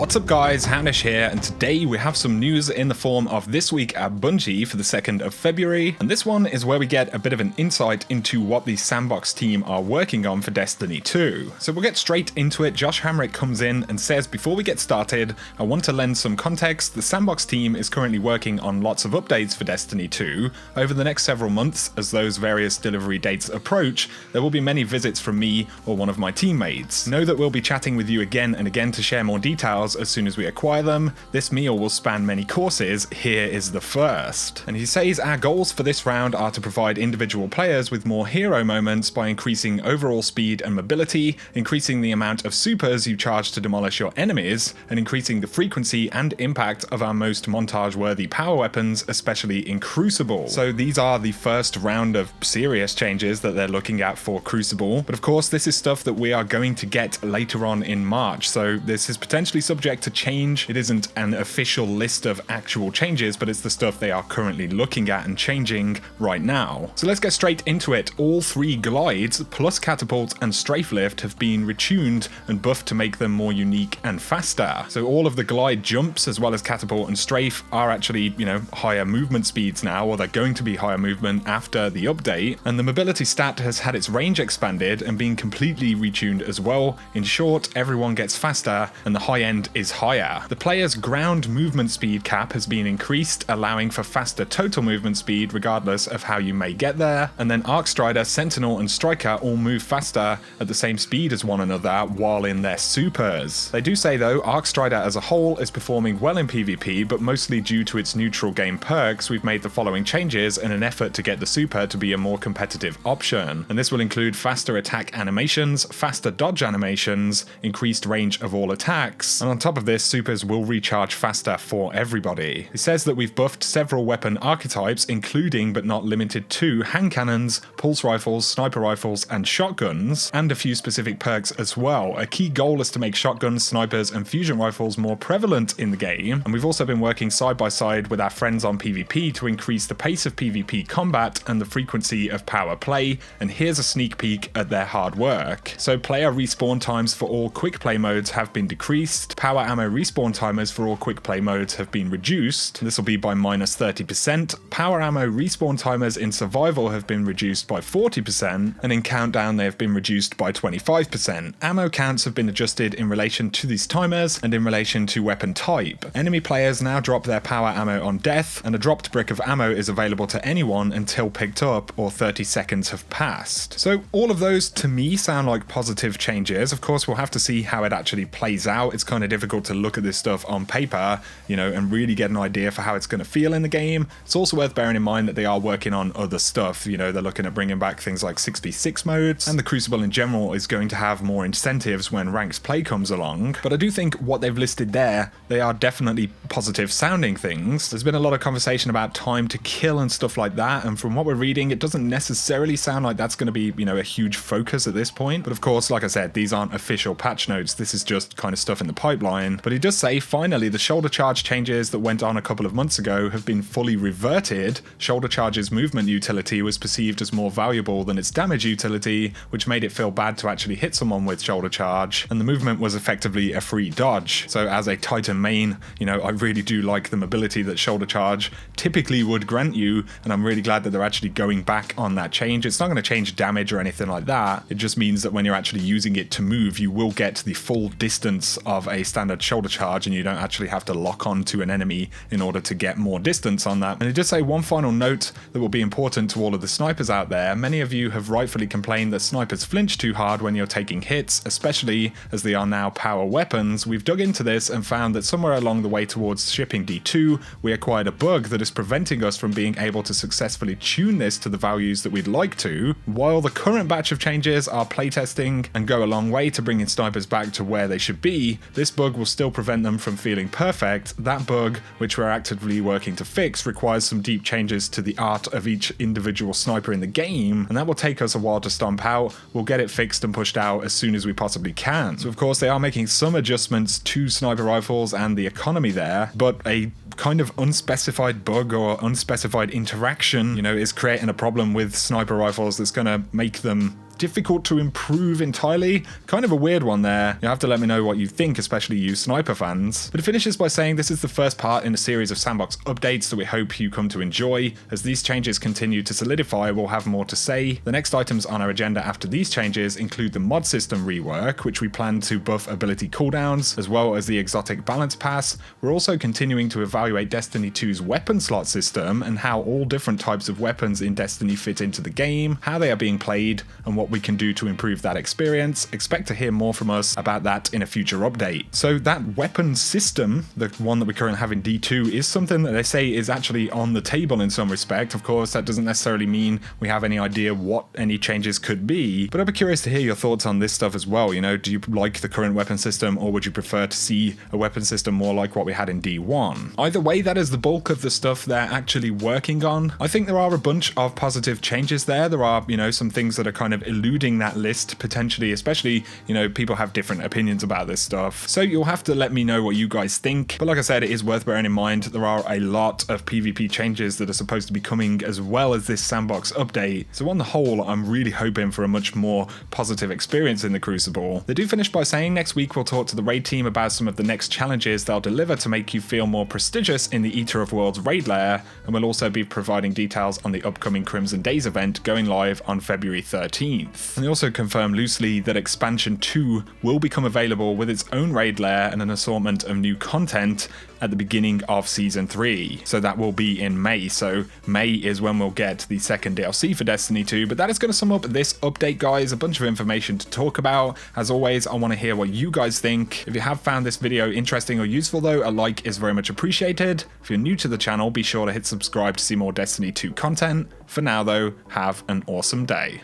What's up guys, Hanish here, and today we have some news in the form of This Week at Bungie for the 2nd of February, and this one is where we get a bit of an insight into what the Sandbox team are working on for Destiny 2. So we'll get straight into it. Josh Hamrick comes in and says, before we get started, I want to lend some context. The Sandbox team is currently working on lots of updates for Destiny 2. Over the next several months, as those various delivery dates approach, there will be many visits from me or one of my teammates. Know that we'll be chatting with you again and again to share more details as soon as we acquire them. This meal will span many courses. Here is the first. And he says our goals for this round are to provide individual players with more hero moments by increasing overall speed and mobility, increasing the amount of supers you charge to demolish your enemies, and increasing the frequency and impact of our most montage-worthy power weapons, especially in Crucible. So these are the first round of serious changes that they're looking at for Crucible. But of course, this is stuff that we are going to get later on in March. So this is potentially subject to change. It isn't an official list of actual changes, but it's the stuff they are currently looking at and changing right now. So let's get straight into it. All three glides, plus catapult and strafe lift, have been retuned and buffed to make them more unique and faster. So all of the glide jumps, as well as catapult and strafe, are actually, higher movement speeds now, or they're going to be higher movement after the update. And the mobility stat has had its range expanded and been completely retuned as well. In short, everyone gets faster and the high end is higher. The player's ground movement speed cap has been increased, allowing for faster total movement speed regardless of how you may get there. And then Arctsrider, Sentinel and Striker all move faster at the same speed as one another while in their supers. They do say though, Arctsrider as a whole is performing well in PvP, but mostly due to its neutral game perks, we've made the following changes in an effort to get the super to be a more competitive option. And this will include faster attack animations, faster dodge animations, increased range of all attacks, and on top of this, supers will recharge faster for everybody. It says that we've buffed several weapon archetypes, including but not limited to hand cannons, pulse rifles, sniper rifles, and shotguns, and a few specific perks as well. A key goal is to make shotguns, snipers, and fusion rifles more prevalent in the game, and we've also been working side by side with our friends on PvP to increase the pace of PvP combat and the frequency of power play, and here's a sneak peek at their hard work. So player respawn times for all quick play modes have been decreased, power ammo respawn timers for all quick play modes have been reduced, this will be by minus 30%, power ammo respawn timers in survival have been reduced by 40%, and in countdown they have been reduced by 25%. Ammo counts have been adjusted in relation to these timers and in relation to weapon type. Enemy players now drop their power ammo on death, and a dropped brick of ammo is available to anyone until picked up or 30 seconds have passed. So all of those to me sound like positive changes. Of course we'll have to see how it actually plays out. It's kind of difficult to look at this stuff on paper, and really get an idea for how it's going to feel in the game. It's also worth bearing in mind that they are working on other stuff. They're looking at bringing back things like 6v6 modes, and the Crucible in general is going to have more incentives when ranks play comes along. But I do think what they've listed there, they are definitely positive sounding things. There's been a lot of conversation about time to kill and stuff like that, and from what we're reading, it doesn't necessarily sound like that's going to be, a huge focus at this point. But of course, like I said, these aren't official patch notes. This is just kind of stuff in the pipeline. But he does say, finally, the shoulder charge changes that went on a couple of months ago have been fully reverted. Shoulder charge's movement utility was perceived as more valuable than its damage utility, which made it feel bad to actually hit someone with shoulder charge, and the movement was effectively a free dodge. So as a Titan main, I really do like the mobility that shoulder charge typically would grant you, and I'm really glad that they're actually going back on that change. It's not going to change damage or anything like that. It just means that when you're actually using it to move, you will get the full distance of a standard shoulder charge, and you don't actually have to lock on to an enemy in order to get more distance on that. And it does say one final note that will be important to all of the snipers out there. Many of you have rightfully complained that snipers flinch too hard when you're taking hits, especially as they are now power weapons. We've dug into this and found that somewhere along the way towards shipping D2, we acquired a bug that is preventing us from being able to successfully tune this to the values that we'd like to. While the current batch of changes are playtesting and go a long way to bringing snipers back to where they should be, this bug will still prevent them from feeling perfect. That bug, which we're actively working to fix, requires some deep changes to the art of each individual sniper in the game, and that will take us a while to stomp out. We'll get it fixed and pushed out as soon as we possibly can. So of course they are making some adjustments to sniper rifles and the economy there, but a kind of unspecified bug or unspecified interaction, is creating a problem with sniper rifles that's going to make them difficult to improve entirely. Kind of a weird one there. You'll have to let me know what you think, especially you sniper fans. But it finishes by saying this is the first part in a series of Sandbox updates that we hope you come to enjoy. As these changes continue to solidify, we'll have more to say. The next items on our agenda after these changes include the mod system rework, which we plan to buff ability cooldowns, as well as the exotic balance pass. We're also continuing to evaluate Destiny 2's weapon slot system and how all different types of weapons in Destiny fit into the game, how they are being played, and what we can do to improve that experience. Expect to hear more from us about that in a future update. So that weapon system, the one that we currently have in D2, is something that they say is actually on the table in some respect. Of course, that doesn't necessarily mean we have any idea what any changes could be, but I'd be curious to hear your thoughts on this stuff as well. You know, do you like the current weapon system, or would you prefer to see a weapon system more like what we had in D1? Either way, that is the bulk of the stuff they're actually working on. I think there are a bunch of positive changes there. There are, you know, some things that are kind of eluding that list potentially, especially, you know, people have different opinions about this stuff. So you'll have to let me know what you guys think. But like I said, it is worth bearing in mind there are a lot of PvP changes that are supposed to be coming as well as this Sandbox update. So on the whole, I'm really hoping for a much more positive experience in the Crucible. They do finish by saying next week we'll talk to the raid team about some of the next challenges they'll deliver to make you feel more prestigious in the Eater of Worlds raid lair, and we'll also be providing details on the upcoming Crimson Days event going live on February 13th. And they also confirm loosely that Expansion 2 will become available with its own raid lair and an assortment of new content at the beginning of Season 3. So that will be in May. So May is when we'll get the second DLC for Destiny 2. But that is going to sum up this update, guys. A bunch of information to talk about. As always, I want to hear what you guys think. If you have found this video interesting or useful though, a like is very much appreciated. If you're new to the channel, be sure to hit subscribe to see more Destiny 2 content. For now though, have an awesome day.